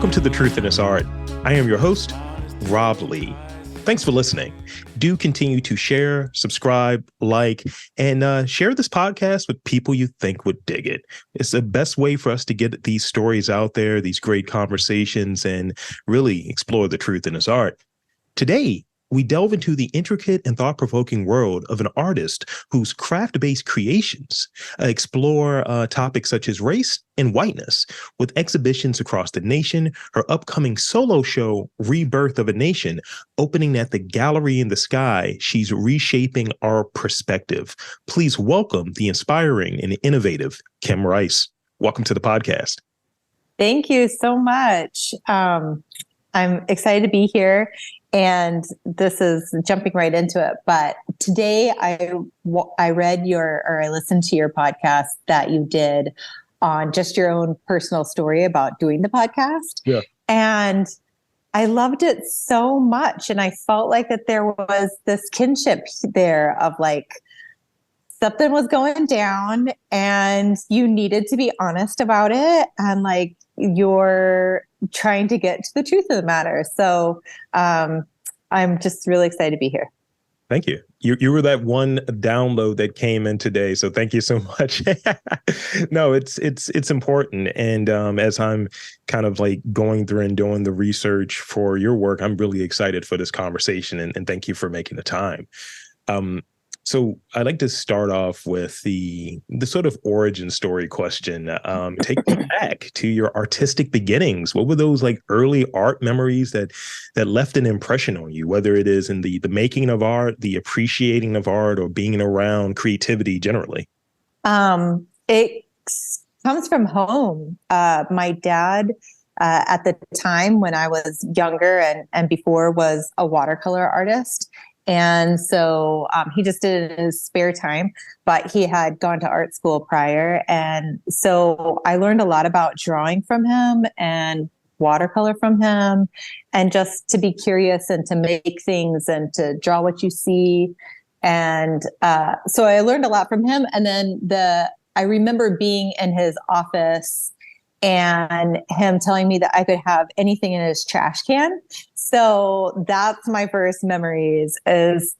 Welcome to The Truth in This Art. I am your host, Rob Lee. Thanks for listening. Do continue to share, subscribe, like, and share this podcast with people you think would dig it. It's the best way for us to get these stories out there, these great conversations, and really explore the truth in this art. Today, we delve into the intricate and thought-provoking world of an artist whose craft-based creations explore topics such as race and whiteness. With exhibitions across the nation, her upcoming solo show, Rebirth of a Nation, opening at the Gallery in the Sky, she's reshaping our perspective. Please welcome the inspiring and innovative Kim Rice. Welcome to the podcast. Thank you so much. I'm excited to be here. And this is jumping right into it. But today I listened to your podcast that you did on just your own personal story about doing the podcast. Yeah. And I loved it so much. And I felt like that there was this kinship there of like, something was going down and you needed to be honest about it. And like, you're trying to get to the truth of the matter. So I'm just really excited to be here. Thank you. You were that one download that came in today. So thank you so much. No, it's important. And as I'm kind of like going through and doing the research for your work, I'm really excited for this conversation. And thank you for making the time. So I'd like to start off with the sort of origin story question. Take me back to your artistic beginnings. What were those like early art memories that left an impression on you, whether it is in the making of art, the appreciating of art, or being around creativity generally? It comes from home. My dad, at the time when I was younger and before, was a watercolor artist. And so he just did it in his spare time, but he had gone to art school prior. And so I learned a lot about drawing from him and watercolor from him, and just to be curious and to make things and to draw what you see. And so I learned a lot from him. And then I remember being in his office and him telling me that I could have anything in his trash can. So that's my first memories, is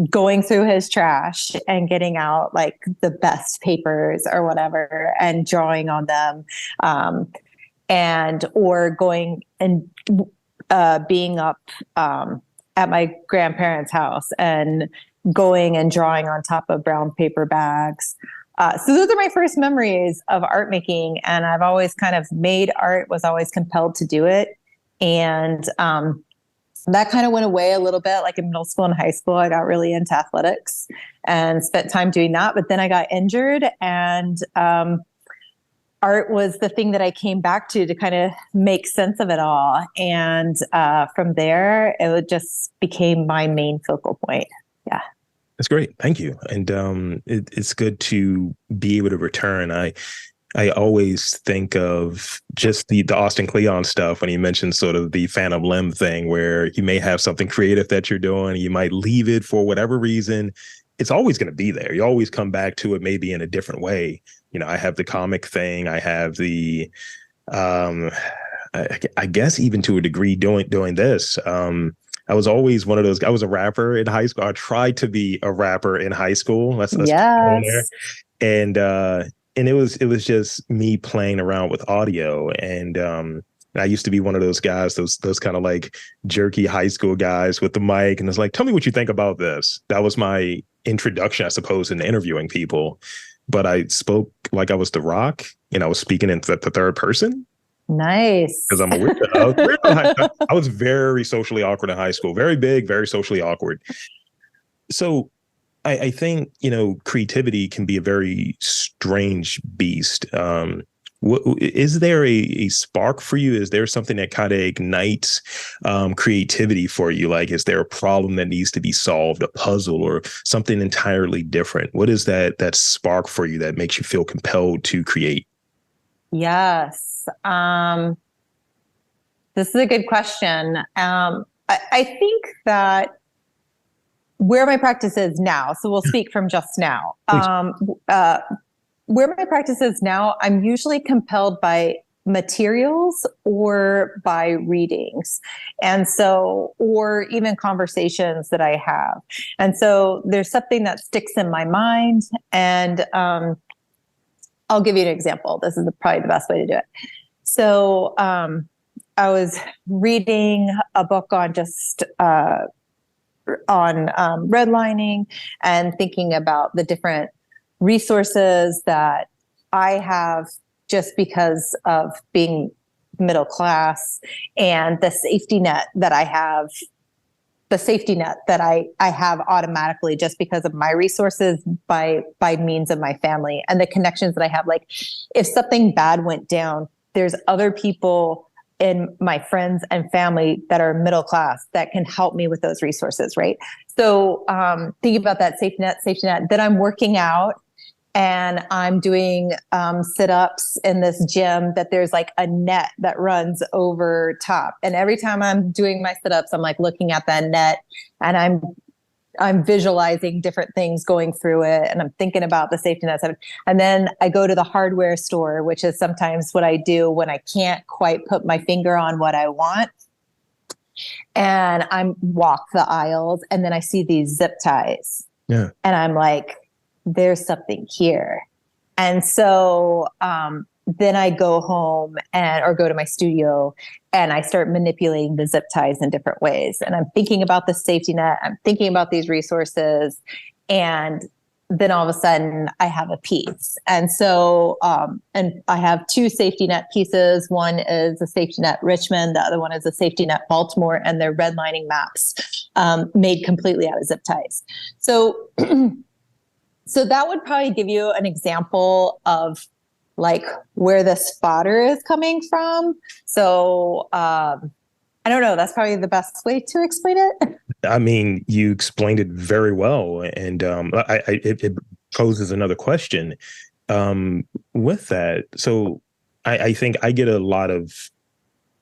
going through his trash and getting out like the best papers or whatever and drawing on them, or going and being up at my grandparents' house and going and drawing on top of brown paper bags. So those are my first memories of art making. And I've always kind of made art, was always compelled to do it. And that kind of went away a little bit. Like in middle school and high school, I got really into athletics and spent time doing that. But then I got injured, and art was the thing that I came back to kind of make sense of it all. And from there, it just became my main focal point. Yeah. That's great. Thank you. And it's good to be able to return. I always think of just the Austin Kleon stuff when he mentioned sort of the phantom limb thing, where you may have something creative that you're doing, you might leave it for whatever reason. It's always going to be there. You always come back to it, maybe in a different way. You know, I have the comic thing. I have the, I guess even to a degree doing this. I was always one of those. I was a rapper in high school. I tried to be a rapper in high school. That's yes. And it was just me playing around with audio. And I used to be one of those guys, those kind of like jerky high school guys with the mic. And it's like, tell me what you think about this. That was my introduction, I suppose, into interviewing people. But I spoke like I was The Rock, and I was speaking in the third person. Nice. Because I'm a weirdo. I was very socially awkward in high school. Very big, very socially awkward. So I think, creativity can be a very strange beast. Is there a spark for you? Is there something that kind of ignites creativity for you? Like, is there a problem that needs to be solved, a puzzle, or something entirely different? What is that spark for you that makes you feel compelled to create? Yes. This is a good question. I think that where my practice is now, so we'll speak from just now. Where my practice is now, I'm usually compelled by materials or by readings. And so, or even conversations that I have. And so there's something that sticks in my mind. And I'll give you an example. This is probably the best way to do it. So I was reading a book on redlining and thinking about the different resources that I have just because of being middle class, and the safety net that I have, I have automatically just because of my resources by means of my family and the connections that I have. Like if something bad went down, there's other people in my friends and family that are middle class that can help me with those resources. Right. So thinking about that safety net, then I'm working out and I'm doing sit-ups in this gym that there's like a net that runs over top. And every time I'm doing my sit-ups, I'm like looking at that net and I'm visualizing different things going through it. And I'm thinking about the safety nets. And then I go to the hardware store, which is sometimes what I do when I can't quite put my finger on what I want. And I walk the aisles and then I see these zip ties. Yeah. And I'm like, there's something here. And so then I go home or go to my studio and I start manipulating the zip ties in different ways. And I'm thinking about the safety net. I'm thinking about these resources. And then all of a sudden I have a piece. And so, and I have two safety net pieces. One is a safety net Richmond. The other one is a safety net Baltimore, and they're redlining maps made completely out of zip ties. So So that would probably give you an example of like where the spotter is coming from. So I don't know. That's probably the best way to explain it. I mean, you explained it very well, and it poses another question with that. So I think I get a lot of,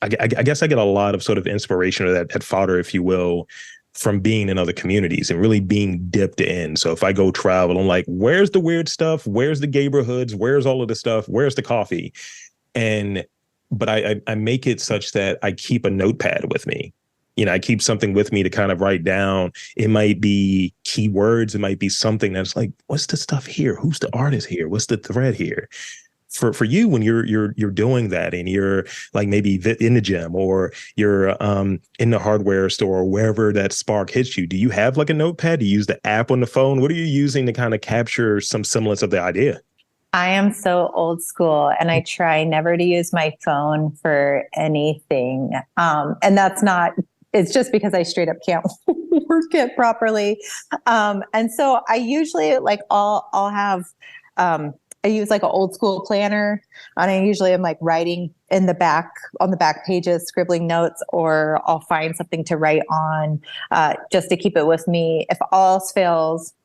I guess I get a lot of sort of inspiration or that fodder, if you will, from being in other communities and really being dipped in. So if I go travel, I'm like, where's the weird stuff? Where's the neighborhoods? Where's all of the stuff? Where's the coffee? But I make it such that I keep a notepad with me. You know, I keep something with me to kind of write down. It might be keywords. It might be something that's like, what's the stuff here? Who's the artist here? What's the thread here? For you, when you're doing that and you're like maybe in the gym or you're in the hardware store or wherever that spark hits you, do you have like a notepad? Do you use the app on the phone? What are you using to kind of capture some semblance of the idea? I am so old school and I try never to use my phone for anything. And that's not, it's just because I straight up can't work it properly. And so I usually like I'll have, I use like an old school planner, and I usually am like writing in the back on the back pages, scribbling notes, or I'll find something to write on just to keep it with me. If all else fails,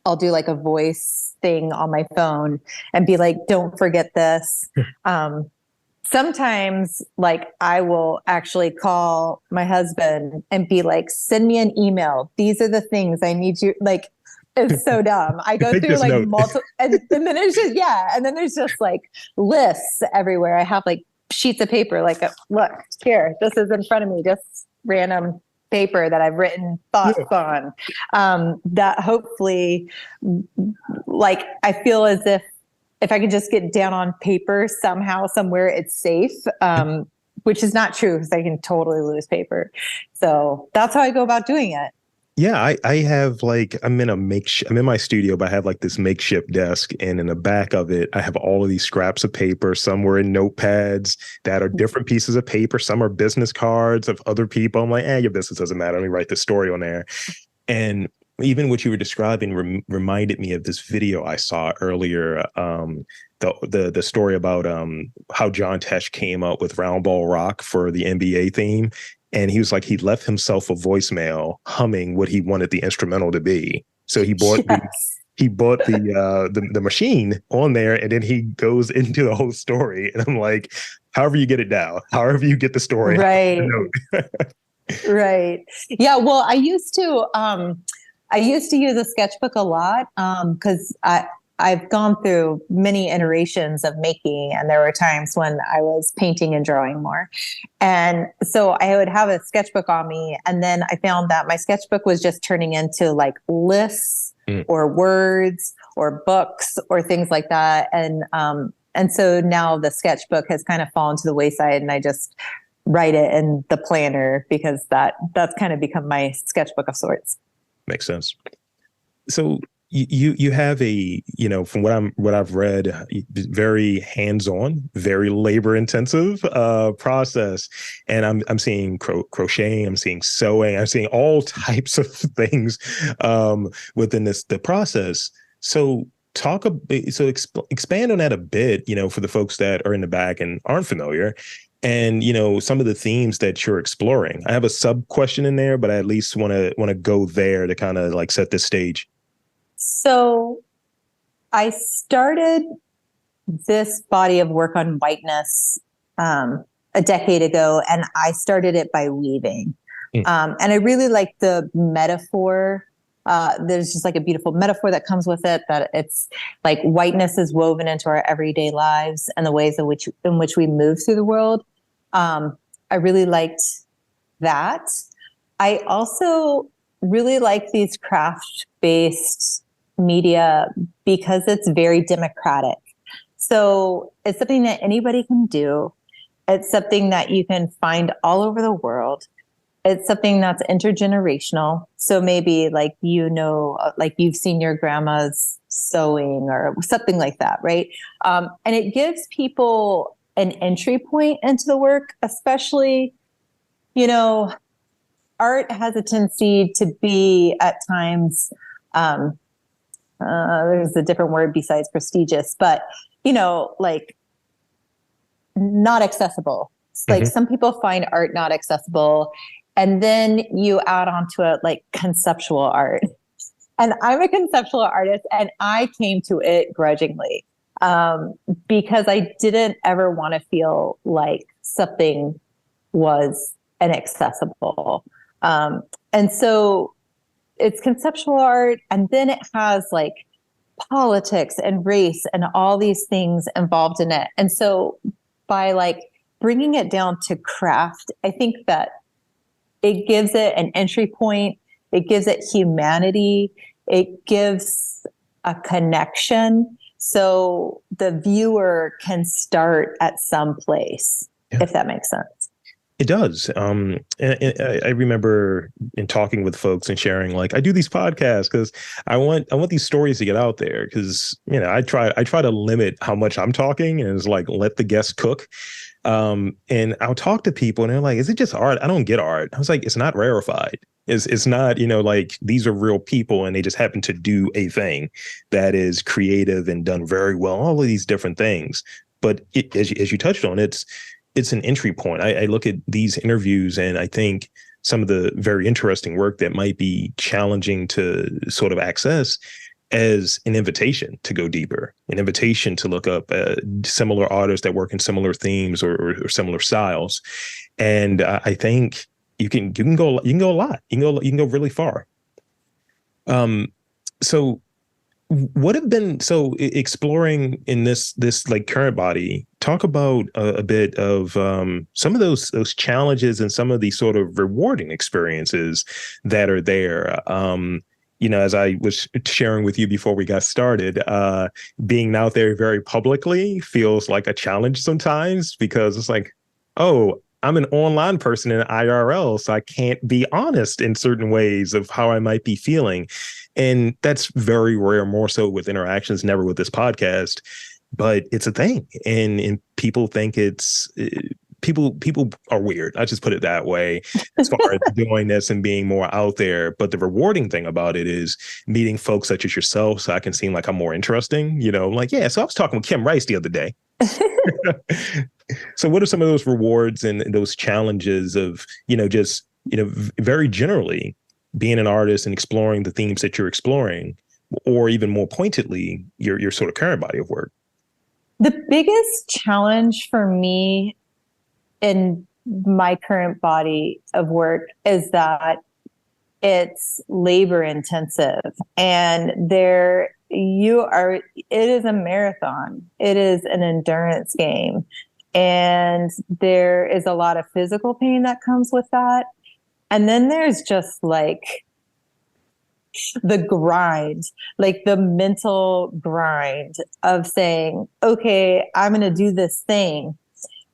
I'll do like a voice thing on my phone and be like, don't forget this. Sometimes like I will actually call my husband and be like, send me an email. These are the things I need you like. It's so dumb. I go through like multiple, and then it's just, and then there's just like lists everywhere. I have like sheets of paper, like, look here, this is in front of me, just random paper that I've written thoughts on, that hopefully, like, I feel as if I could just get down on paper somehow, somewhere it's safe, which is not true because I can totally lose paper. So that's how I go about doing it. Yeah, I have like, I'm in my studio, but I have like this makeshift desk, and in the back of it, I have all of these scraps of paper. Some were in notepads that are different pieces of paper. Some are business cards of other people. I'm like, your business doesn't matter. Let me write the story on there. And even what you were describing reminded me of this video I saw earlier. The story about how John Tesh came up with Round Ball Rock for the NBA theme. And he was like, he left himself a voicemail humming what he wanted the instrumental to be. So he bought the machine on there, and then he goes into the whole story. And I'm like, however you get it down, however you get the story, right, right, yeah. Well, I used to use a sketchbook a lot because I've gone through many iterations of making, and there were times when I was painting and drawing more. And so I would have a sketchbook on me, and then I found that my sketchbook was just turning into like lists or words or books or things like that. And so now the sketchbook has kind of fallen to the wayside, and I just write it in the planner because that's kind of become my sketchbook of sorts. Makes sense. So you have a, from what I've read, very hands-on, very labor-intensive process, and I'm seeing crocheting, I'm seeing sewing, I'm seeing all types of things within the process. So talk a bit, expand on that a bit, for the folks that are in the back and aren't familiar. And, some of the themes that you're exploring. I have a sub question in there, but I at least want to go there to kind of like set the stage. So I started this body of work on whiteness a decade ago, and I started it by weaving. And I really like the metaphor. There's just like a beautiful metaphor that comes with it, that it's like whiteness is woven into our everyday lives and the ways in which we move through the world. I really liked that. I also really like these craft-based media because it's very democratic. So it's something that anybody can do. It's something that you can find all over the world. It's something that's intergenerational. So maybe like, like you've seen your grandma's sewing or something like that, right? And it gives people an entry point into the work, especially, art has a tendency to be at times, there's a different word besides prestigious, but, like not accessible. It's like some people find art not accessible. And then you add onto it like conceptual art. And I'm a conceptual artist, and I came to it grudgingly because I didn't ever want to feel like something was inaccessible. And so it's conceptual art, and then it has like politics and race and all these things involved in it. And so by like bringing it down to craft, I think that it gives it an entry point. It gives it humanity. It gives a connection. So the viewer can start at some place, if that makes sense. It does. And I remember in talking with folks and sharing, like, I do these podcasts because I want these stories to get out there, because, I try to limit how much I'm talking, and it's like, let the guests cook. And I'll talk to people and they're like, is it just art? I don't get art. I was like, it's not rarefied. It's not, like, these are real people and they just happen to do a thing that is creative and done very well, all of these different things. But as you touched on, it's an entry point. I look at these interviews and I think some of the very interesting work that might be challenging to sort of access as an invitation to go deeper, an invitation to look up similar artists that work in similar themes or similar styles. And I think you can go a lot. You can go really far. So what have been, exploring in this like current body, talk about a bit of some of those challenges and some of these sort of rewarding experiences that are there. As I was sharing with you before we got started, being out there very publicly feels like a challenge sometimes, because it's like, oh, I'm an online person in IRL, so I can't be honest in certain ways of how I might be feeling. And that's very rare, more so with interactions, never with this podcast, but it's a thing. And people think people are weird. I just put it that way as far as doing this and being more out there. But the rewarding thing about it is meeting folks such as yourself, so I can seem like I'm more interesting, like, yeah, so I was talking with Kim Rice the other day. So what are some of those rewards and those challenges of, just, very generally being an artist and exploring the themes that you're exploring, or even more pointedly, your sort of current body of work? The biggest challenge for me in my current body of work is that it's labor intensive, and it is a marathon. It is an endurance game. And there is a lot of physical pain that comes with that. And then there's just like the grind, like the mental grind of saying, okay, I'm going to do this thing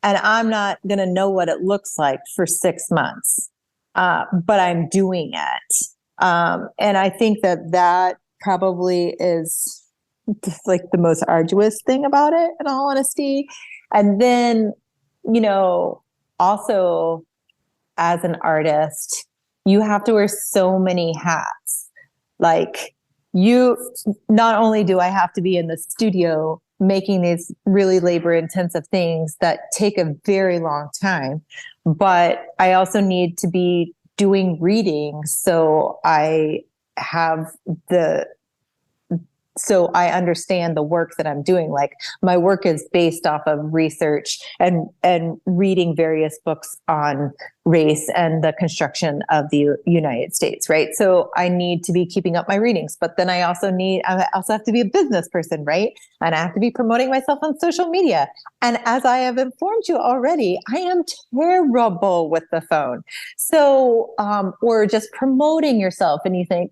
and I'm not going to know what it looks like for 6 months, but I'm doing it. And I think that probably is like the most arduous thing about it, in all honesty. And then, also as an artist, you have to wear so many hats. Like, not only do I have to be in the studio making these really labor intensive things that take a very long time, but I also need to be doing readings. So I understand the work that I'm doing. Like, my work is based off of research and reading various books on race and the construction of the United States, right? So I need to be keeping up my readings, but then I also have to be a business person, right? And I have to be promoting myself on social media. And as I have informed you already, I am terrible with the phone. So, or just promoting yourself, and you think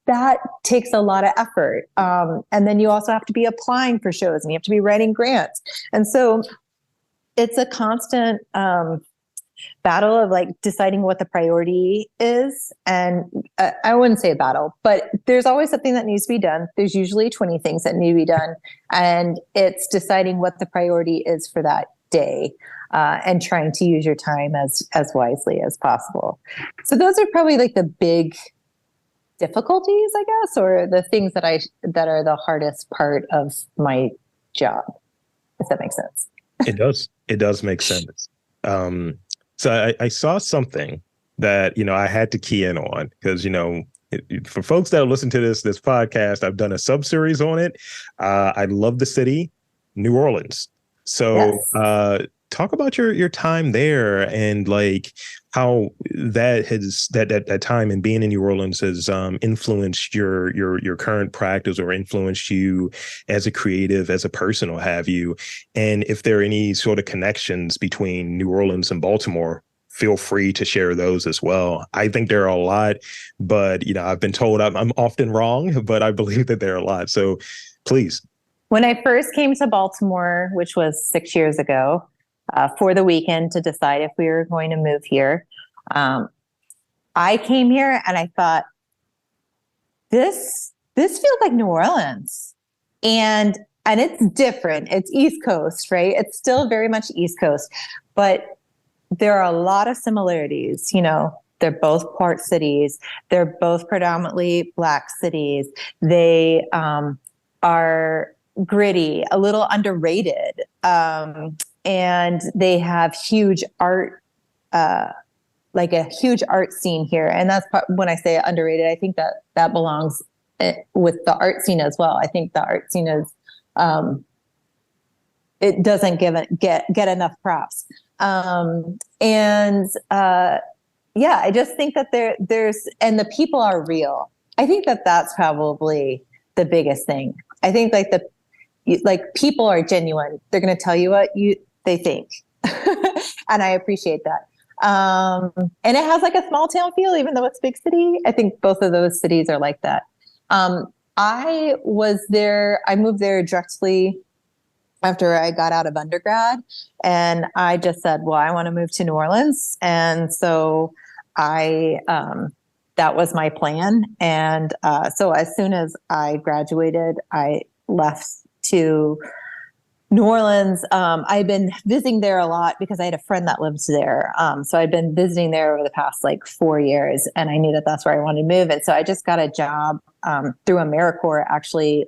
that takes a lot of effort. And then you also have to be applying for shows and you have to be writing grants. And so it's a constant battle of like deciding what the priority is. And I wouldn't say a battle, but there's always something that needs to be done. There's usually 20 things that need to be done. And it's deciding what the priority is for that day, and trying to use your time as wisely as possible. So those are probably like the big difficulties, I guess, or the things that are the hardest part of my job, if that makes sense. It does make sense. So I saw something that, I had to key in on because, for folks that listen to this podcast, I've done a sub-series on it. I love the city, New Orleans. So yes. Talk about your time there and like how that time and being in New Orleans has influenced your current practice or influenced you as a creative, as a person, or have you? And if there are any sort of connections between New Orleans and Baltimore, feel free to share those as well. I think there are a lot, but I've been told I'm often wrong, but I believe that there are a lot. So please. When I first came to Baltimore, which was 6 years ago, for the weekend to decide if we were going to move here, I came here and I thought, this feels like New Orleans, and it's different. It's East Coast, right? It's still very much East Coast, but there are a lot of similarities. They're both port cities. They're both predominantly Black cities. They are gritty, a little underrated. And they have huge art, like a huge art scene here. And that's when I say underrated, I think that belongs with the art scene as well. I think the art scene is, it doesn't get enough props. I just think that there's, and the people are real. I think that's probably the biggest thing. I think like people are genuine. They're going to tell you what they think. And I appreciate that. And it has like a small town feel, even though it's a big city. I think both of those cities are like that. I moved there directly after I got out of undergrad, and I just said, well, I want to move to New Orleans. And so that was my plan. And so as soon as I graduated, I left to New Orleans. I've been visiting there a lot because I had a friend that lived there. So I'd been visiting there over the past like 4 years, and I knew that that's where I wanted to move. And so I just got a job through AmeriCorps, actually,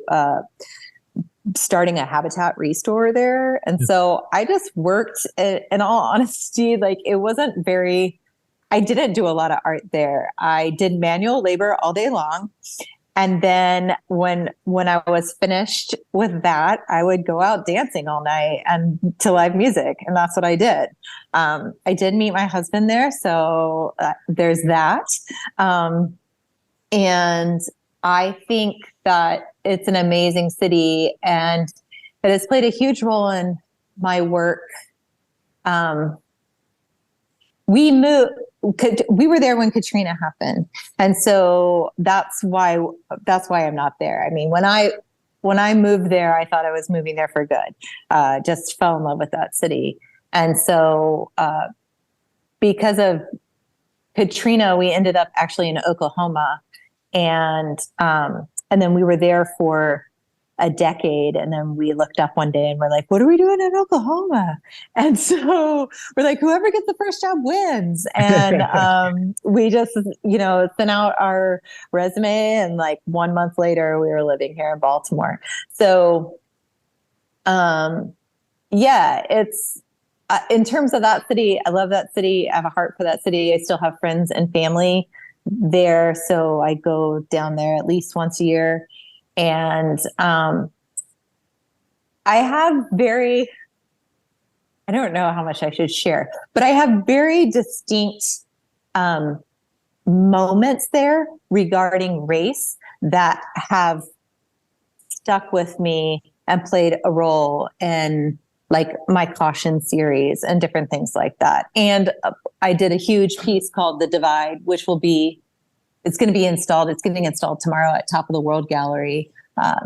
starting a habitat restore there. And so I just worked, in all honesty, like I didn't do a lot of art there. I did manual labor all day long. And then when I was finished with that, I would go out dancing all night and to live music, and that's what I did. I did meet my husband there, so there's that. And I think that it's an amazing city, and it has played a huge role in my work. We were there when Katrina happened, and so that's why I'm not there. I mean, when I moved there, I thought I was moving there for good. Just fell in love with that city, and so because of Katrina, we ended up actually in Oklahoma, and then we were there for a decade, and then we looked up one day and we're like, what are we doing in Oklahoma? And so we're like, whoever gets the first job wins. And we just sent out our resume, and like 1 month later we were living here in Baltimore. So it's in terms of that city, I love that city. I have a heart for that city. I still have friends and family there, so I go down there at least once a year. And I have I don't know how much I should share, but I have very distinct moments there regarding race that have stuck with me and played a role in like my Caution series and different things like that. And I did a huge piece called The Divide, which it's going to be installed. It's getting installed tomorrow at Top of the World Gallery.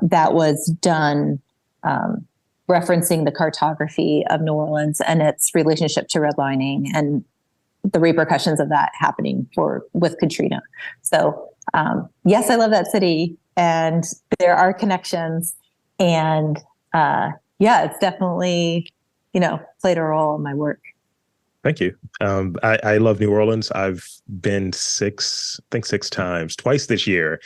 That was done referencing the cartography of New Orleans and its relationship to redlining and the repercussions of that happening with Katrina. So yes, I love that city, and there are connections, and it's definitely played a role in my work. Thank you. I love New Orleans. I've been six times, twice this year.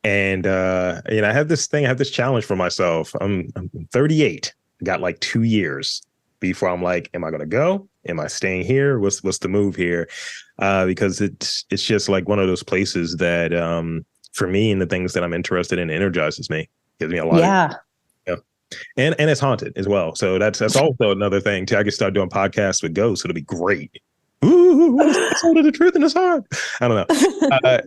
And, I have this challenge for myself. I'm 38. I got like 2 years before I'm like, am I going to go? Am I staying here? What's the move here? Because it's just like one of those places that, for me and the things that I'm interested in energizes me, gives me a lot of. And it's haunted as well. So that's also another thing too. I can start doing podcasts with ghosts. It'll be great. Ooh, what is the soul of the truth in this heart? I don't know.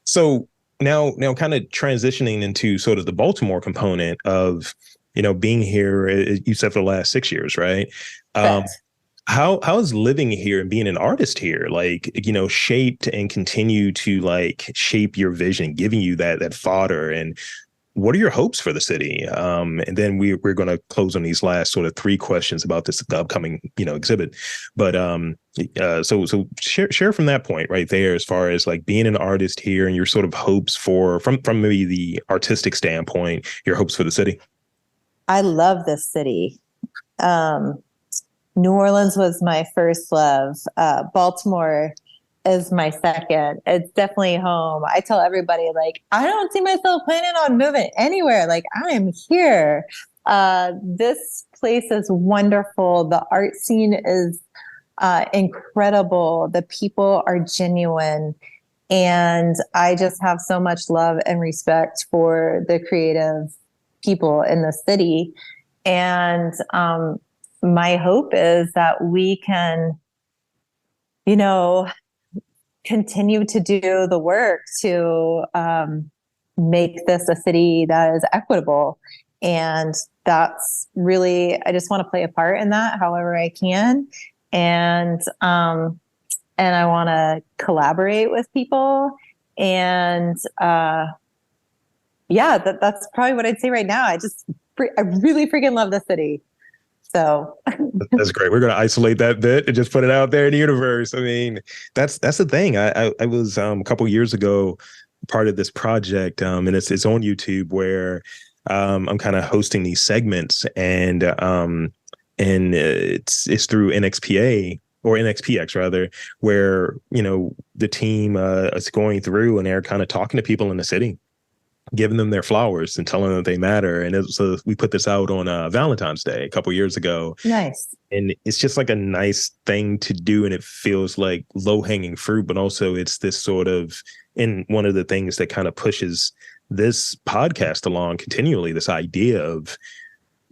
So now kind of transitioning into sort of the Baltimore component of, being here, you said for the last 6 years, right? How is living here and being an artist here, like, shaped and continue to like shape your vision, giving you that fodder, and what are your hopes for the city? And then we're going to close on these last sort of 3 questions about this upcoming, exhibit. But so share from that point right there, as far as like being an artist here and your sort of hopes from maybe the artistic standpoint, your hopes for the city. I love this city. New Orleans was my first love. Baltimore is my second. It's definitely home. I tell everybody, like, I don't see myself planning on moving anywhere. Like, I am here. This place is wonderful. The art scene is incredible. The people are genuine. And I just have so much love and respect for the creative people in the city. And my hope is that we can, continue to do the work to make this a city that is equitable. And that's really, I just want to play a part in that however I can. And I want to collaborate with people. And that's probably what I'd say right now. I really freaking love the city. So that's great. We're going to isolate that bit and just put it out there in the universe. I mean, that's the thing. I was a couple years ago part of this project, and it's on YouTube, where I'm kind of hosting these segments, and it's through NXPA or NXPX rather, where the team is going through and they're kind of talking to people in the city, giving them their flowers and telling them that they matter. And so we put this out on Valentine's Day a couple years ago. Nice. And it's just like a nice thing to do. And it feels like low hanging fruit, but also it's this sort of, and one of the things that kind of pushes this podcast along continually, this idea of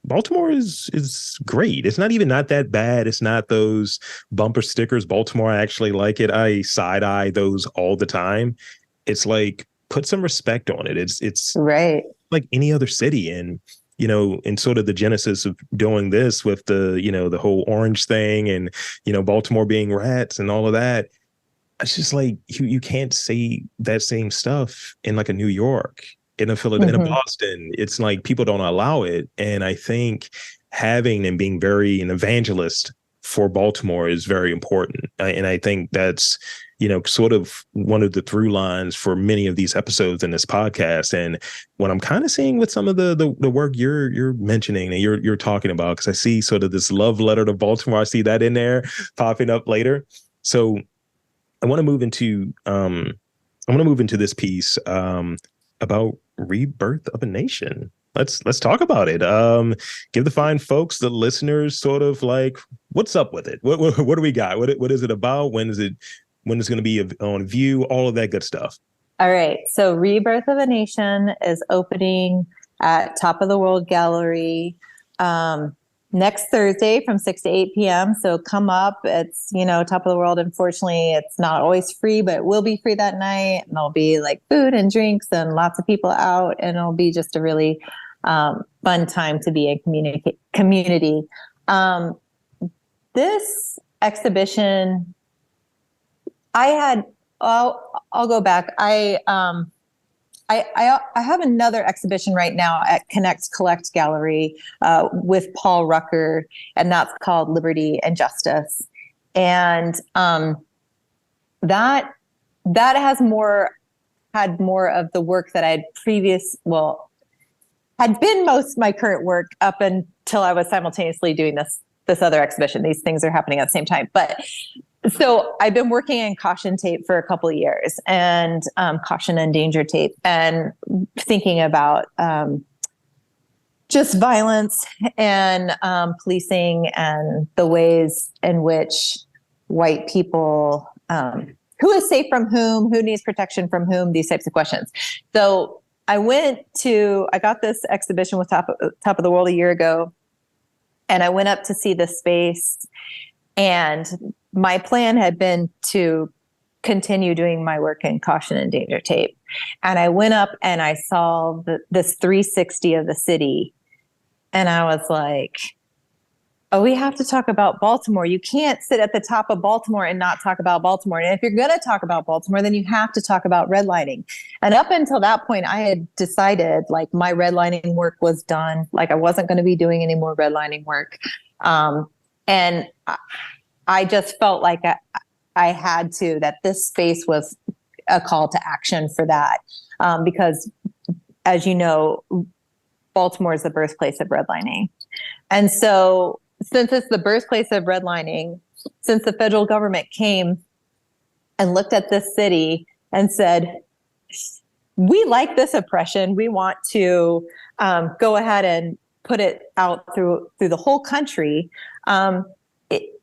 Baltimore is great. It's not that bad. It's not those bumper stickers. Baltimore, I actually like it. I side eye those all the time. It's like, put some respect on it. It's Right. like any other city. And, and sort of the genesis of doing this with the whole orange thing and, Baltimore being rats and all of that. It's just like, you can't say that same stuff in like a New York, in a Philadelphia, in a Boston. It's like people don't allow it. And I think having and being very an evangelist for Baltimore is very important. And I think that's, sort of one of the through lines for many of these episodes in this podcast. And what I'm kind of seeing with some of the work you're mentioning and you're talking about, because I see sort of this love letter to Baltimore. I see that in there popping up later. So I want to move into this piece about rebirth of a nation. Let's talk about it. Give the fine folks, the listeners, sort of like, what's up with it? What do we got? What is it about? When is it going to be on view? All of that good stuff. All right. So Rebirth of a Nation is opening at Top of the World Gallery next Thursday from 6 to 8 p.m. So come up. It's, Top of the World. Unfortunately, it's not always free, but it will be free that night. And there'll be like food and drinks and lots of people out. And it'll be just a really fun time to be in community. This exhibition, I'll go back. I have another exhibition right now at Connect Collect Gallery with Paul Rucker, and that's called Liberty and Justice. And that had more of the work that had been most of my current work up until I was simultaneously doing this other exhibition. These things are happening at the same time. But so I've been working in caution tape for a couple of years, and caution and danger tape, and thinking about just violence and policing and the ways in which white people, who is safe from whom, who needs protection from whom, these types of questions. So I got this exhibition with Top of the World a year ago, and I went up to see the space, and my plan had been to continue doing my work in caution and danger tape. And I went up and I saw this 360 of the city. And I was like, oh, we have to talk about Baltimore. You can't sit at the top of Baltimore and not talk about Baltimore. And if you're going to talk about Baltimore, then you have to talk about redlining. And up until that point, I had decided like my redlining work was done. Like I wasn't going to be doing any more redlining work. And I just felt like I had to, that this space was a call to action for that. Because as you know, Baltimore is the birthplace of redlining. And so since it's the birthplace of redlining, since the federal government came and looked at this city and said, we like this oppression, we want to go ahead and put it out through the whole country.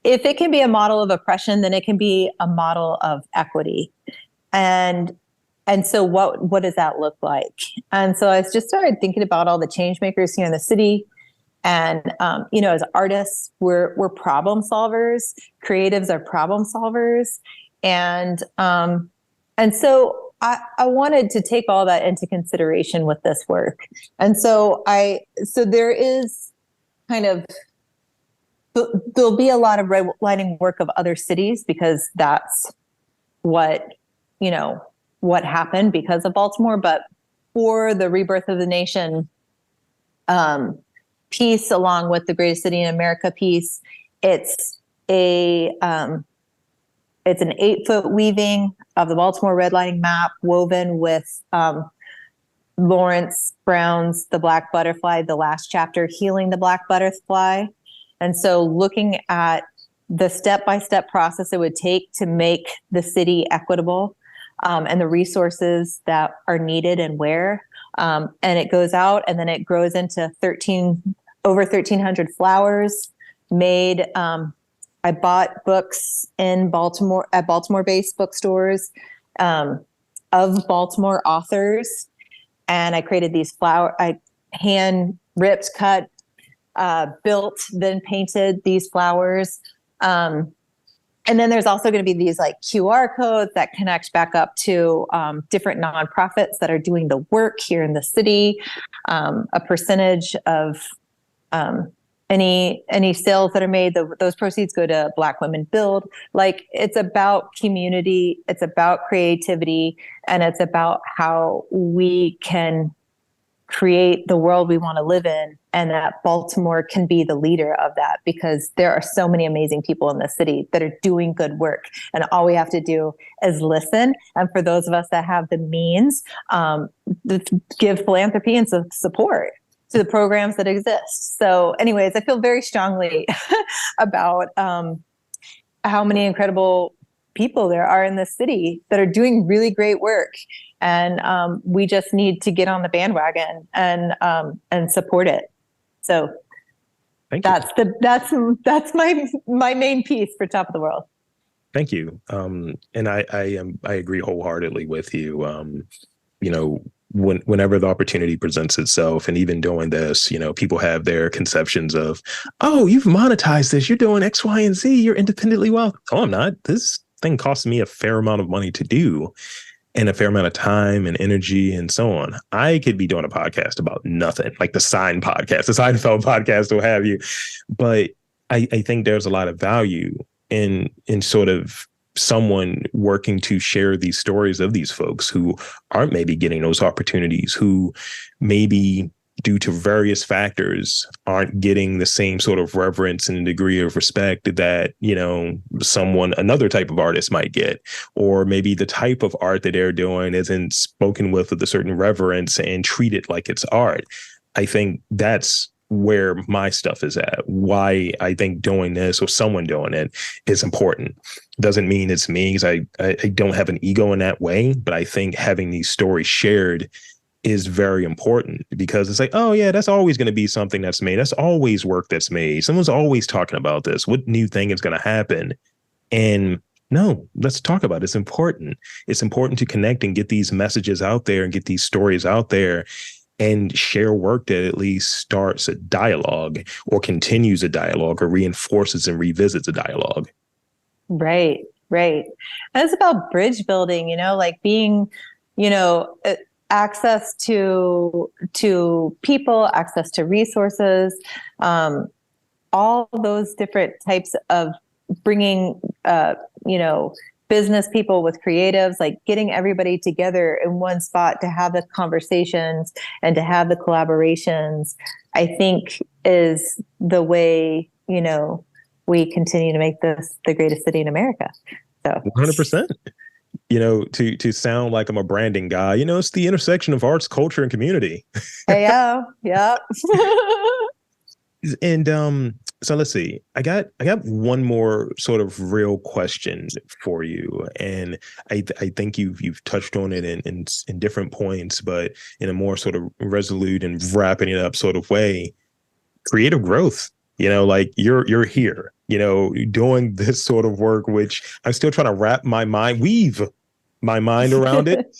If it can be a model of oppression, then it can be a model of equity. And so what does that look like? And so I just started thinking about all the change makers here in the city. And, as artists, we're problem solvers. Creatives are problem solvers. And so I wanted to take all that into consideration with this work. And so there is kind of, there'll be a lot of redlining work of other cities because that's what happened because of Baltimore. But for the Rebirth of the Nation piece, along with the Greatest City in America piece, it's an 8-foot weaving of the Baltimore redlining map woven with Lawrence Brown's The Black Butterfly, the last chapter, Healing the Black Butterfly. And so looking at the step-by-step process it would take to make the city equitable, and the resources that are needed and where. And it goes out and then it grows into over 1,300 flowers made. I bought books in Baltimore at Baltimore-based bookstores of Baltimore authors. And I created these I hand ripped, cut, built, then painted these flowers. And then there's also going to be these like QR codes that connect back up to different nonprofits that are doing the work here in the city. A percentage of any sales that are made, those proceeds go to Black Women Build. Like, it's about community, it's about creativity, and it's about how we can create the world we want to live in, and that Baltimore can be the leader of that, because there are so many amazing people in the city that are doing good work, and all we have to do is listen. And for those of us that have the means, give philanthropy and support to the programs that exist. So anyways, I feel very strongly about how many incredible people there are in this city that are doing really great work. And we just need to get on the bandwagon and support it. So that's my main piece for Top of the World. Thank you. And I agree wholeheartedly with you. Whenever the opportunity presents itself, and even doing this, people have their conceptions of, oh, you've monetized this, you're doing X, Y, and Z, you're independently wealthy. Oh, I'm not. This thing costs me a fair amount of money to do, and a fair amount of time and energy and so on. I could be doing a podcast about nothing, like the Seinfeld podcast, or have you. But I think there's a lot of value in sort of someone working to share these stories of these folks who aren't maybe getting those opportunities, who maybe due to various factors aren't getting the same sort of reverence and degree of respect that, another type of artist might get, or maybe the type of art that they're doing isn't spoken with a certain reverence and treated like it's art. I think that's where my stuff is at. Why I think doing this, or someone doing it, is important. Doesn't mean it's me, because I don't have an ego in that way, but I think having these stories shared is very important, because it's like, oh yeah, that's always going to be something that's made. That's always work that's made. Someone's always talking about this. What new thing is going to happen? And no, let's talk about it. It's important. It's important to connect and get these messages out there and get these stories out there, and share work that at least starts a dialogue, or continues a dialogue, or reinforces and revisits a dialogue. Right. And it's about bridge building, like being, access to people, access to resources, all those different types of bringing, business people with creatives, like getting everybody together in one spot to have the conversations and to have the collaborations, I think is the way, we continue to make this the greatest city in America. So 100%. To sound like I'm a branding guy, it's the intersection of arts, culture, and community. Yeah. And so let's see. I got one more sort of real question for you, and I think you've touched on it in different points, but in a more sort of resolute and wrapping it up sort of way. Creative growth. Like you're here, doing this sort of work, which I'm still trying to weave my mind around it.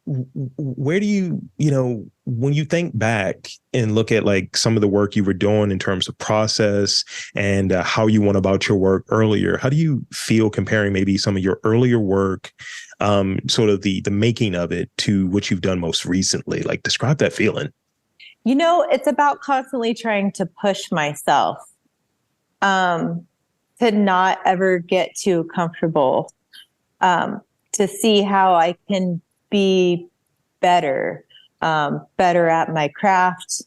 Where do you, when you think back and look at like some of the work you were doing in terms of process and how you went about your work earlier, how do you feel comparing maybe some of your earlier work, sort of the making of it, to what you've done most recently? Like, describe that feeling. It's about constantly trying to push myself, to not ever get too comfortable, to see how I can be better at my craft,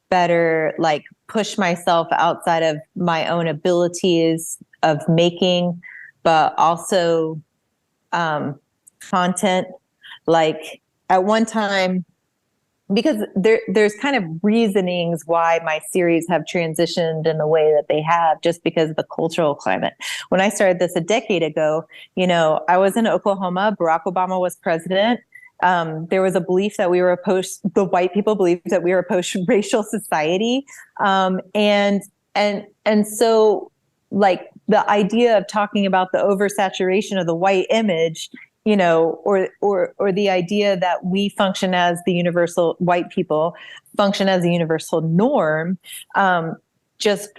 better, like push myself outside of my own abilities of making, but also content. Like at one time, because there's kind of reasonings why my series have transitioned in the way that they have, just because of the cultural climate. When I started this a decade ago, I was in Oklahoma. Barack Obama was president. There was a belief that the white people believed that we were a post-racial society. And so like the idea of talking about the oversaturation of the white image or the idea that we function as the universal, white people function as a universal norm, just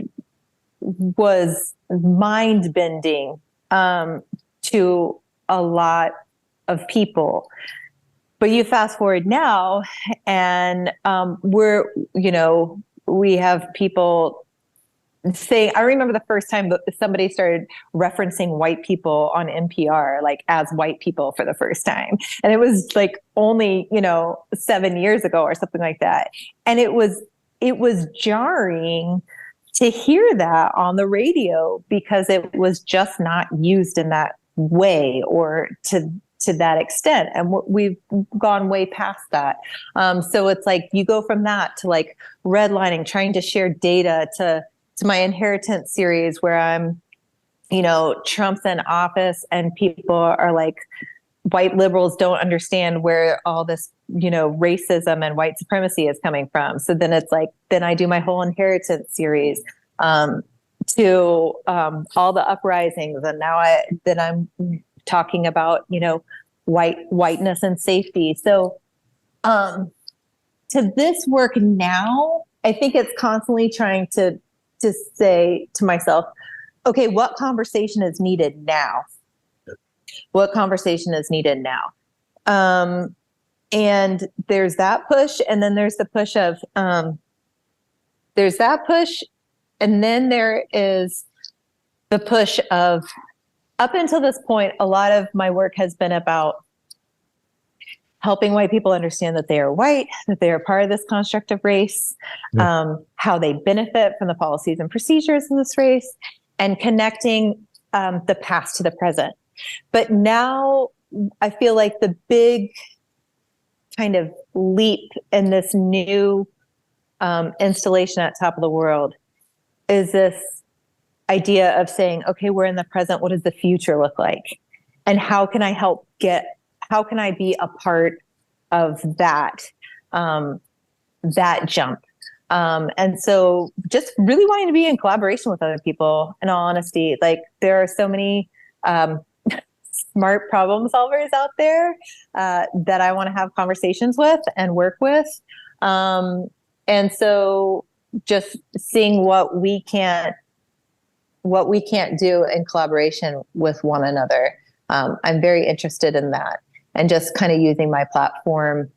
was mind bending to a lot of people. But you fast forward now, and we have people say, I remember the first time that somebody started referencing white people on NPR, like as white people for the first time. And it was like only, 7 years ago or something like that. And it was jarring to hear that on the radio because it was just not used in that way or to that extent. And we've gone way past that. So it's like you go from that to like redlining, trying to share data to my inheritance series where I'm, Trump's in office and people are like, white liberals don't understand where all this, racism and white supremacy is coming from. So then it's like, then I do my whole inheritance series to all the uprisings. And now I'm talking about, whiteness and safety. So to this work now, I think it's constantly trying to say to myself, okay, what conversation is needed now? What conversation is needed now? And there's that push, and then there's the push of, there's that push, and then there is the push of, up until this point, a lot of my work has been about helping white people understand that they are white, that they are part of this construct of race, how they benefit from the policies and procedures of this race, and connecting the past to the present. But now I feel like the big kind of leap in this new installation at Top of the World is this idea of saying, okay, we're in the present. What does the future look like? And how can I how can I be a part of that, that jump? And so just really wanting to be in collaboration with other people, in all honesty. Like there are so many smart problem solvers out there that I want to have conversations with and work with. And so just seeing what we can't do in collaboration with one another. I'm very interested in that, and just kind of using my platform,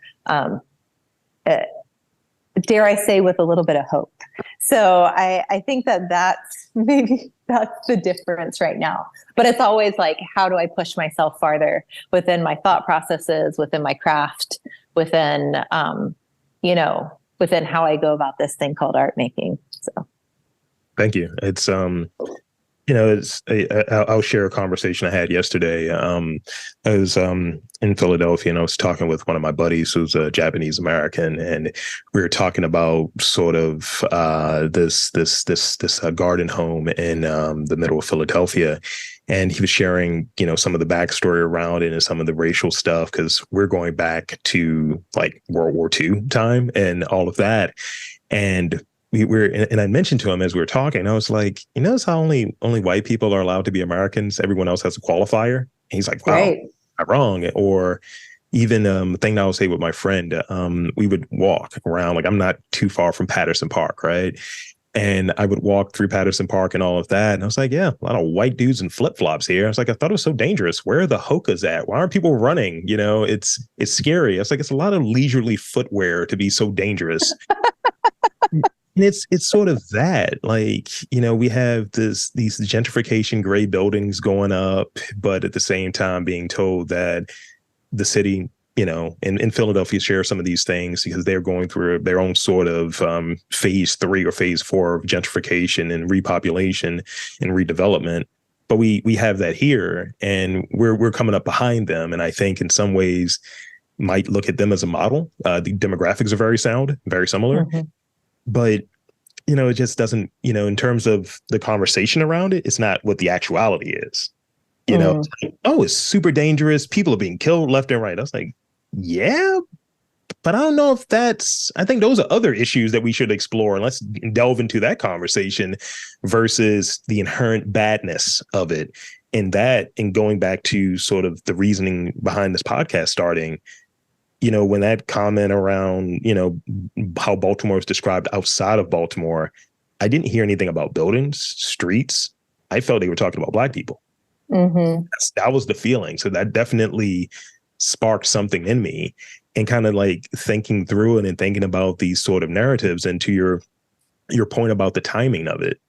dare I say, with a little bit of hope. So I think that's the difference right now. But it's always like, how do I push myself farther within my thought processes, within my craft, within within how I go about this thing called art making. So, thank you. It's I'll share a conversation I had yesterday. I was in Philadelphia, and I was talking with one of my buddies who's a Japanese American, and we were talking about sort of this garden home in the middle of Philadelphia. And he was sharing, some of the backstory around it and some of the racial stuff, because we're going back to like World War II time and all of that. And and I mentioned to him as we were talking, I was like, notice how only white people are allowed to be Americans. Everyone else has a qualifier. And he's like, wow, right. I'm wrong. Or even the thing that I would say with my friend, we would walk around, like I'm not too far from Patterson Park, right? And I would walk through Patterson Park and all of that. And I was like, yeah, a lot of white dudes in flip-flops here. I was like, I thought it was so dangerous. Where are the hokas at? Why aren't people running? It's scary. I was like, it's a lot of leisurely footwear to be so dangerous. And it's sort of that, like, we have these gentrification gray buildings going up, but at the same time being told that the city, in Philadelphia share some of these things because they're going through their own sort of phase 3 or phase 4 of gentrification and repopulation and redevelopment. But we have that here, and we're coming up behind them. And I think in some ways might look at them as a model. The demographics are very sound, very similar. Mm-hmm. But, it just doesn't, in terms of the conversation around it, it's not what the actuality is. It's like, oh, it's super dangerous. People are being killed left and right. I was like, yeah, but I don't know if I think those are other issues that we should explore. And let's delve into that conversation versus the inherent badness of it. And going back to sort of the reasoning behind this podcast starting, when that comment around, how Baltimore is described outside of Baltimore, I didn't hear anything about buildings, streets. I felt they were talking about Black people. Mm-hmm. That was the feeling. So that definitely sparked something in me, and kind of like thinking through it and thinking about these sort of narratives. And to your point about the timing of it,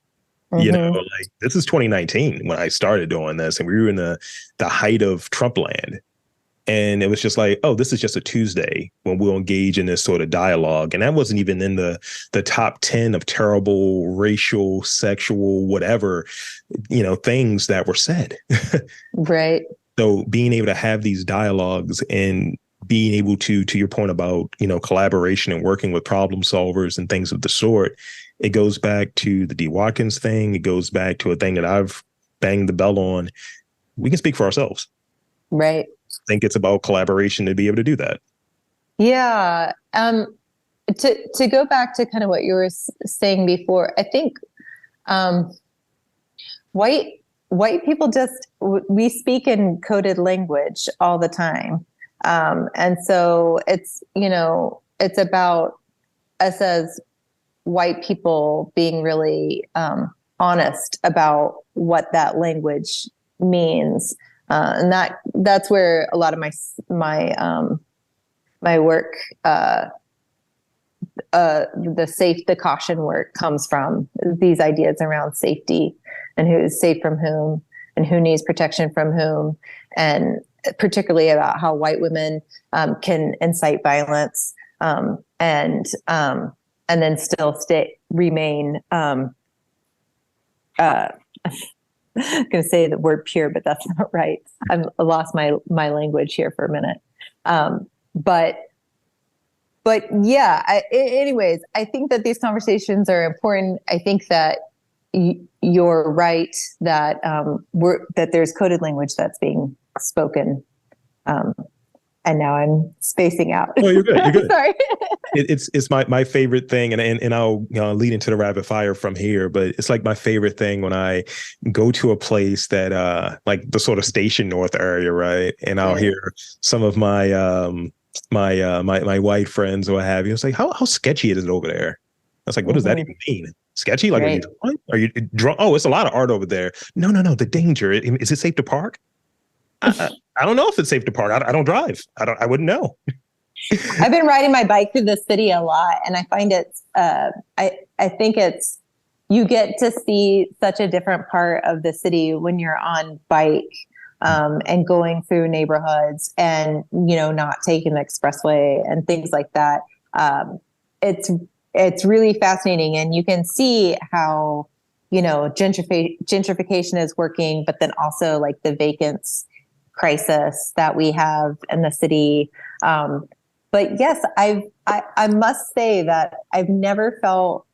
Mm-hmm. like this is 2019 when I started doing this, and we were in the height of Trump land. And it was just like, oh, this is just a Tuesday when we'll engage in this sort of dialogue. And that wasn't even in the top 10 of terrible racial, sexual, whatever, things that were said. Right. So being able to have these dialogues and being able to your point about, collaboration and working with problem solvers and things of the sort, it goes back to the D. Watkins thing. It goes back to a thing that I've banged the bell on. We can speak for ourselves. Right. I think it's about collaboration to be able to do that. Yeah. To go back to kind of what you were saying before, I think white people we speak in coded language all the time, and so it's about us as white people being really honest about what that language means, and that's where a lot of my work, the caution work comes from, these ideas around safety and who's safe from whom and who needs protection from whom, and particularly about how white women can incite violence, and then still remain I'm going to say the word pure, but that's not right. I lost my language here for a minute. But yeah, anyways, I think that these conversations are important. I think that you're right that that there's coded language that's being spoken. And now I'm spacing out. Oh, you're good. You're good. Sorry. It's my favorite thing, and I'll lead into the rapid fire from here. But it's like my favorite thing when I go to a place that like the sort of Station North area, right? And I'll hear some of my my white friends or what have you. It's like, how sketchy is it over there? I was like, what does that even mean? Sketchy? Like, Right. are you drunk? Oh, it's a lot of art over there. No. The danger. Is it safe to park? I don't know if it's safe to park. I don't drive. I wouldn't know. I've been riding my bike through the city a lot, and I find it's I think it's, you get to see such a different part of the city when you're on bike, and going through neighborhoods and not taking the expressway and things like that. It's really fascinating, and you can see how gentrification is working, but then also like the vacants crisis that we have in the city. But yes, I must say that I've never felt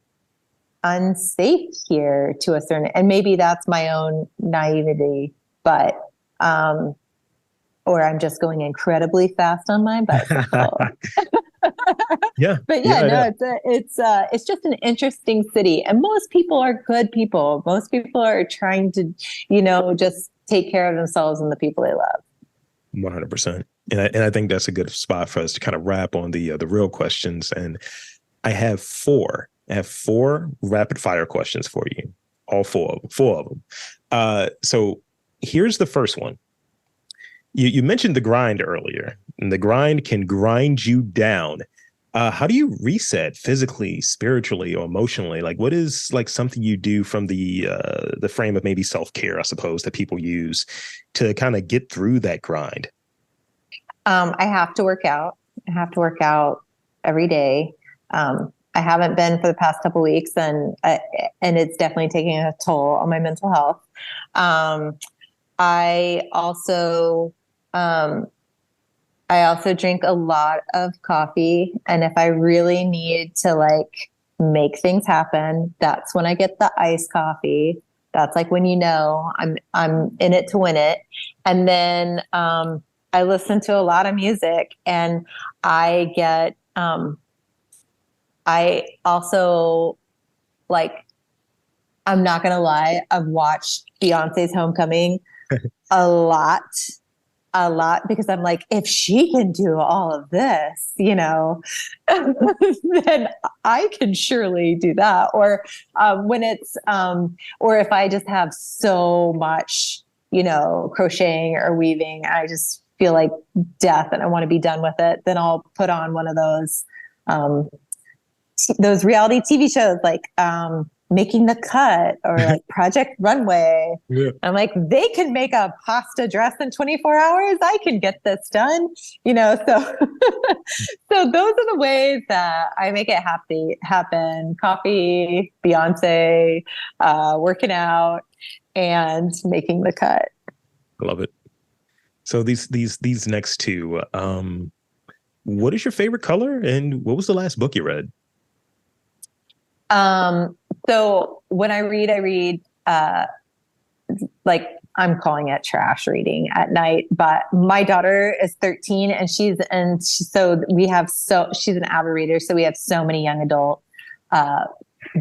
unsafe here to a certain, and maybe that's my own naivety, but or I'm just going incredibly fast on my bicycle. Yeah. But no, it's just an interesting city, and most people are good people. Most people are trying to, just take care of themselves and the people they love. 100%. And I think that's a good spot for us to kind of wrap on the real questions. And I have four rapid fire questions for you. All four of them. So here's the first one. You mentioned the grind earlier, and the grind can grind you down. How do you reset physically, spiritually, or emotionally? Like, what is like something you do from the frame of maybe self-care, I suppose, that people use to kind of get through that grind? I have to work out. I have to work out every day. I haven't been for the past couple of weeks, and it's definitely taking a toll on my mental health. I also drink a lot of coffee, and if I really need to like make things happen, that's when I get the iced coffee. That's like when I'm in it to win it. And then I listen to a lot of music, and I get I also, like, I'm not gonna lie, I've watched Beyonce's Homecoming A lot, because I'm like, if she can do all of this, then I can surely do that. Or or if I just have so much, crocheting or weaving, I just feel like death and I want to be done with it, then I'll put on one of those reality TV shows like Making the Cut or like Project Runway. Yeah. I'm like, they can make a pasta dress in 24 hours. I can get this done, so so those are the ways that I make it happen. Coffee, Beyonce, working out, and making the cut. I love it. So these next two, what is your favorite color and what was the last book you read? So when I read, like I'm calling it trash reading at night, but my daughter is 13 and she's an avid reader. So we have so many young adult,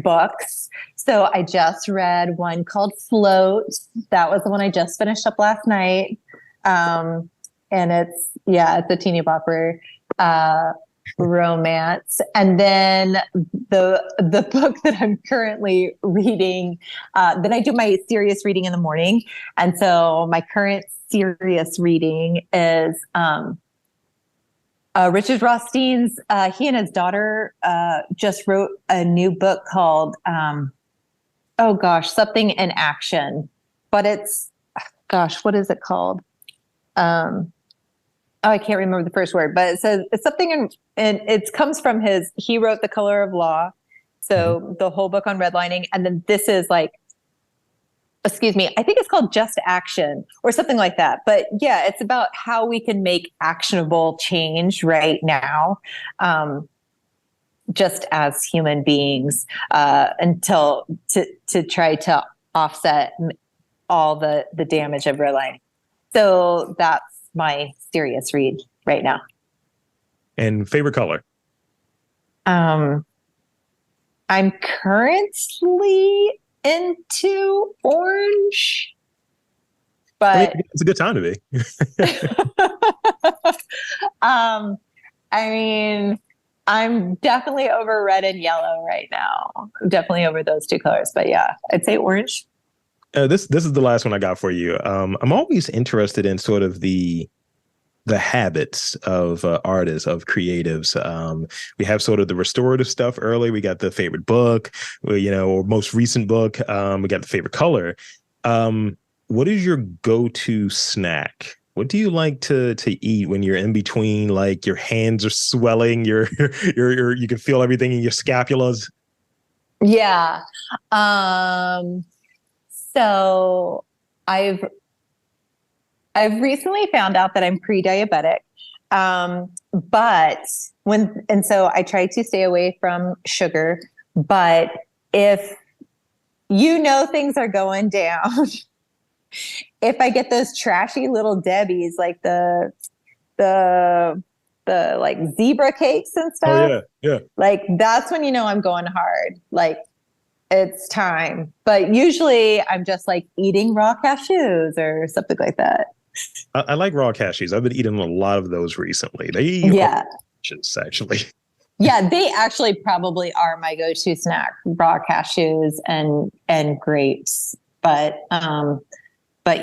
books. So I just read one called Float. That was the one I just finished up last night. And it's a teeny bopper, romance. And then the book that I'm currently reading, then I do my serious reading in the morning. And so my current serious reading is Richard Rothstein's, he and his daughter just wrote a new book called, Something in Action. But it's, what is it called? I can't remember the first word, but it says it's something and it comes from he wrote The Color of Law. So the whole book on redlining. And then this is like, I think it's called Just Action or something like that. But yeah, it's about how we can make actionable change right now, just as human beings, to try to offset all the damage of redlining. So that's my serious read right now. And favorite color? I'm currently into orange, but it's a good time to be. I'm definitely over red and yellow right now. I'm definitely over those two colors, but yeah, I'd say orange. This is the last one I got for you. I'm always interested in sort of the habits of artists, of creatives. We have sort of the restorative stuff early. We got the favorite book, or most recent book. We got the favorite color. What is your go-to snack? What do you like to eat when you're in between? Like your hands are swelling, you can feel everything in your scapulas. Yeah. So I've recently found out that I'm pre-diabetic. So I try to stay away from sugar, but if things are going down, if I get those trashy little Debbies, like the like zebra cakes and stuff. Oh yeah. Like that's when I'm going hard. Like it's time. But usually I'm just like eating raw cashews or something like that. I like raw cashews. I've been eating a lot of those recently. Yeah. Actually. Yeah, they actually probably are my go-to snack, raw cashews and grapes. But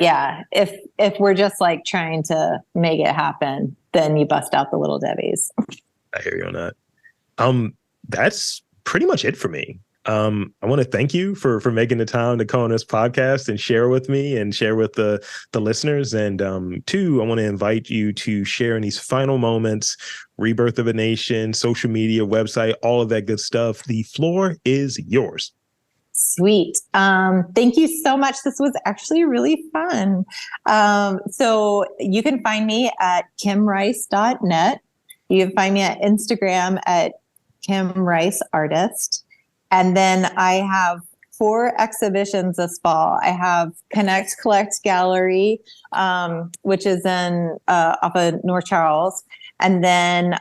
yeah, if we're just like trying to make it happen, then you bust out the little Debbies. I hear you on that. That's pretty much it for me. I want to thank you for making the time to come on this podcast and share with me and share with the listeners. And two, I want to invite you to share in these final moments, Rebirth of a Nation, social media, website, all of that good stuff. The floor is yours. Sweet. Thank you so much. This was actually really fun. So you can find me at kimrice.net. You can find me at Instagram at kimriceartist. And then I have 4 exhibitions this fall. I have Connect Collect Gallery, which is off of North Charles. And then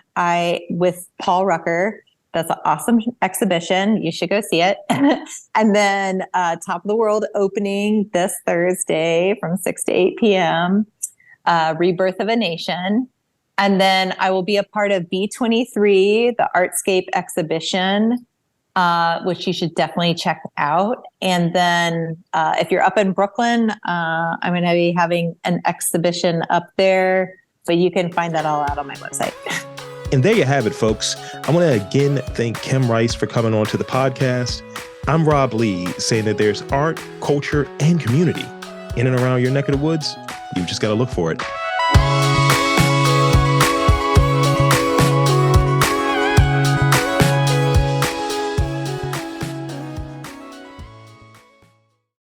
with Paul Rucker, That's an awesome exhibition. You should go see it. And then Top of the World opening this Thursday from 6 to 8 p.m., Rebirth of a Nation. And then I will be a part of B23, the Artscape exhibition, which you should definitely check out. And then if you're up in Brooklyn, I'm going to be having an exhibition up there, but you can find that all out on my website. And there you have it, folks. I want to again thank Kim Rice for coming on to the podcast. I'm Rob Lee, saying that there's art, culture, and community in and around your neck of the woods. You've just got to look for it.